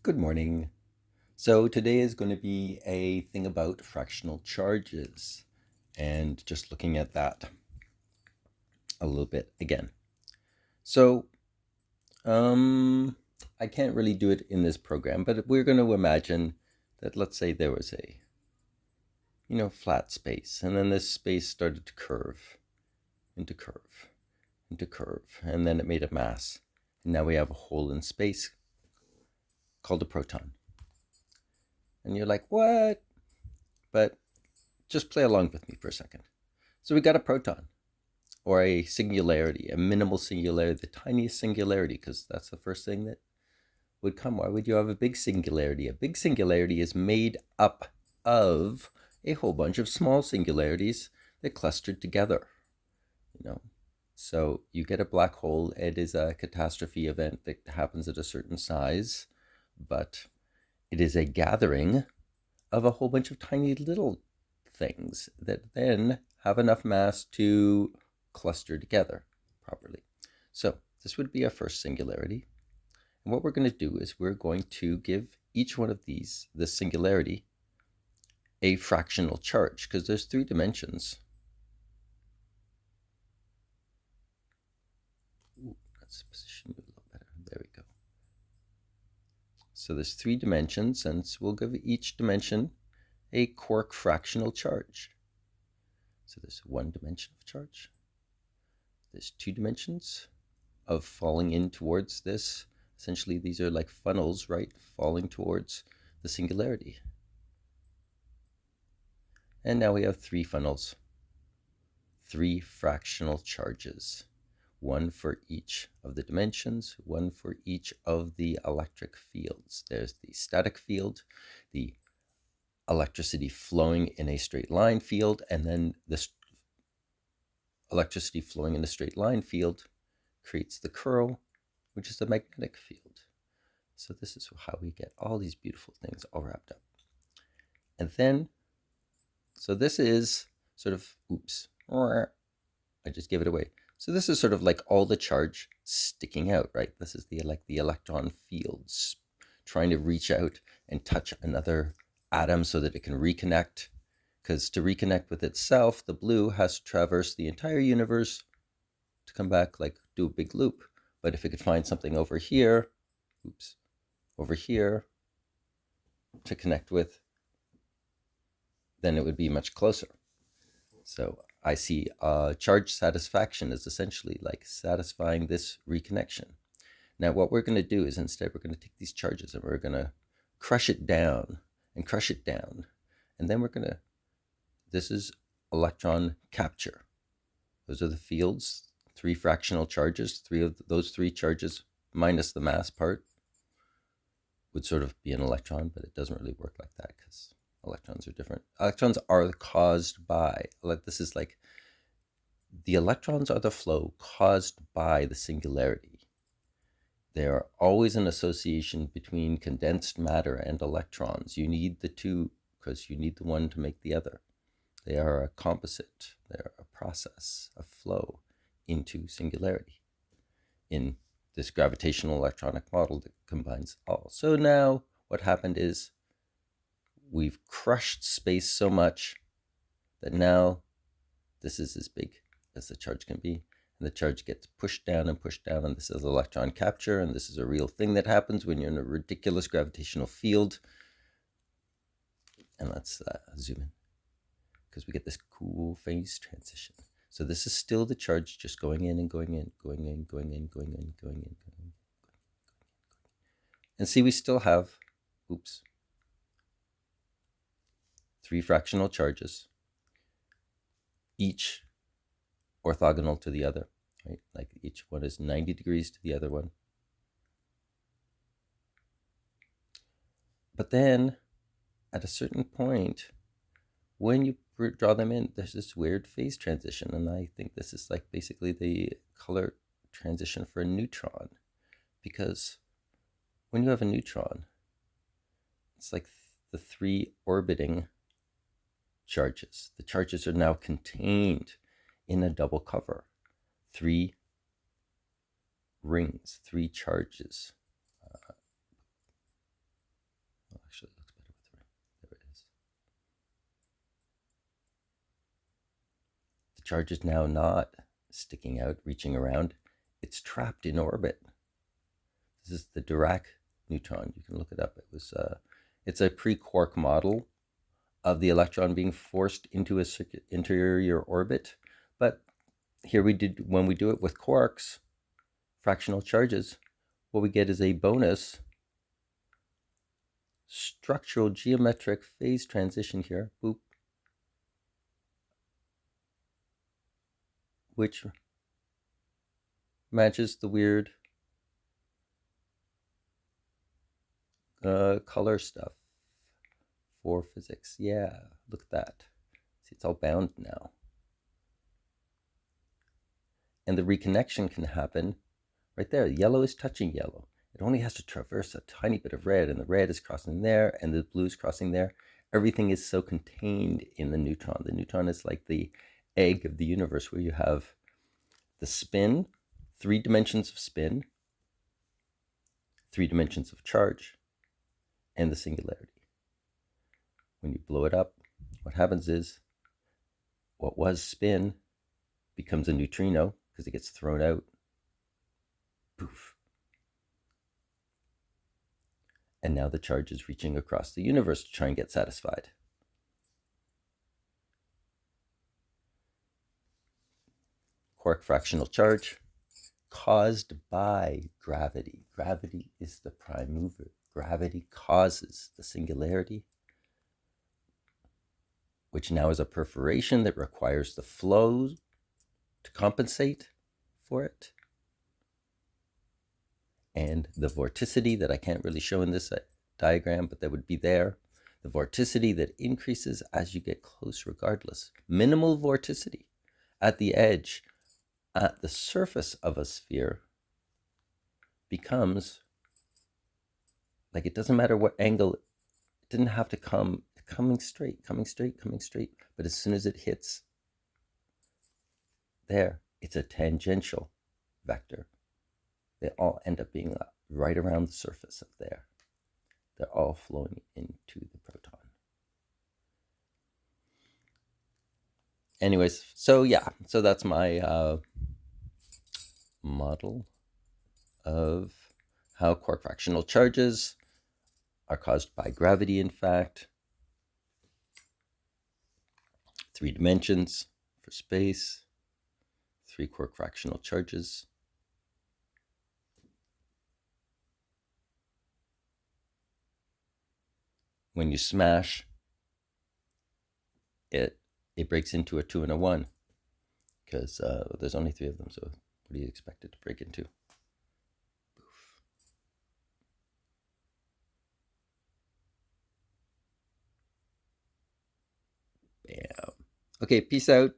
Good morning. So today is going to be a thing about fractional charges and just looking at that a little bit again. So um, I can't really do it in this program, but we're going to imagine that let's say there was a flat space, and then this space started to curve into curve into curve, and then it made a mass. And now we have a hole in space called a proton. And you're like, what? But just play along with me for a second. So we got a proton, or a singularity, a minimal singularity, the tiniest singularity, because that's the first thing that would come. Why would you have a big singularity? A big singularity is made up of a whole bunch of small singularities that clustered together. So you get a black hole. It is a catastrophe event that happens at a certain size, but it is a gathering of a whole bunch of tiny little things that then have enough mass to cluster together properly. So this would be our first singularity. And what we're going to do is we're going to give each one of these, this singularity, a fractional charge, because there's 3 dimensions. Let's position you a little better. There we go. So there's 3 dimensions, and so we'll give each dimension a Quark fractional charge. So there's 1 dimension of charge. There's 2 dimensions of falling in towards this. Essentially, these are like funnels, right? Falling towards the singularity. And now we have 3 funnels, 3 fractional charges, 1 for each of the dimensions, 1 for each of the electric fields. There's the static field, the electricity flowing in a straight line field, and then this electricity flowing in a straight line field creates the curl, which is the magnetic field. So this is how we get all these beautiful things all wrapped up. And then, so this is sort of, oops, I just gave it away. So this is sort of like all the charge sticking out, right? This is the electron fields trying to reach out and touch another atom so that it can reconnect. Because to reconnect with itself, the blue has to traverse the entire universe to come back, like do a big loop. But if it could find something over here, over here to connect with, then it would be much closer. So I see charge satisfaction is essentially like satisfying this reconnection. Now what we're going to do is instead we're going to take these charges and we're going to crush it down and crush it down. And then we're going to, this is electron capture. Those are the fields, 3 fractional charges. 3 of those 3 charges minus the mass part would sort of be an electron, but it doesn't really work like that because electrons are different. Electrons are caused by, this is like, the electrons are the flow caused by the singularity. They are always an association between condensed matter and electrons. You need the 2 because you need the one to make the other. They are a composite. They're a process, a flow into singularity in this gravitational electronic model that combines all. So now what happened is we've crushed space so much that now this is as big as the charge can be. And the charge gets pushed down, and this is electron capture, and this is a real thing that happens when you're in a ridiculous gravitational field. And let's zoom in, because we get this cool phase transition. So this is still the charge just going in and going in, going in, going in, going in, going in, going in. And see, we still have, 3 fractional charges, each orthogonal to the other, right? Like each one is 90 degrees to the other one. But then at a certain point, when you draw them in, there's this weird phase transition. And I think this is like basically the color transition for a neutron. Because when you have a neutron, it's like the 3 orbiting charges. The charges are now contained in a double cover. 3 rings, 3 charges. charge is now not sticking out, reaching around. It's trapped in orbit. This is the Dirac neutron. You can look it up. It's a pre-Quark model of the electron being forced into a interior orbit. But here when we do it with quarks, fractional charges, what we get is a bonus structural geometric phase transition here, boop, which matches the weird color stuff for physics. Yeah, look at that. See, it's all bound now. And the reconnection can happen right there. Yellow is touching yellow. It only has to traverse a tiny bit of red, and the red is crossing there, and the blue is crossing there. Everything is so contained in the neutron. The neutron is like the egg of the universe, where you have the spin, 3 dimensions of spin, 3 dimensions of charge, and the singularity. When you blow it up, what happens is what was spin becomes a neutrino because it gets thrown out. Poof. And now the charge is reaching across the universe to try and get satisfied. Quark fractional charge caused by gravity. Gravity is the prime mover. Gravity causes the singularity, which now is a perforation that requires the flow to compensate for it. And the vorticity that I can't really show in this diagram, but that would be there. The vorticity that increases as you get close regardless. Minimal vorticity at the edge, at the surface of a sphere, becomes like, it doesn't matter what angle, it didn't have to coming straight. But as soon as it hits there, it's a tangential vector. They all end up being right around the surface of there. They're all flowing into the proton. Anyways, so that's my model of how quark fractional charges are caused by gravity, in fact. 3 dimensions for space, 3 quark fractional charges. When you smash it, it breaks into a 2 and a 1 because there's only 3 of them. So what do you expect it to break into? Poof. Bam. Okay, peace out.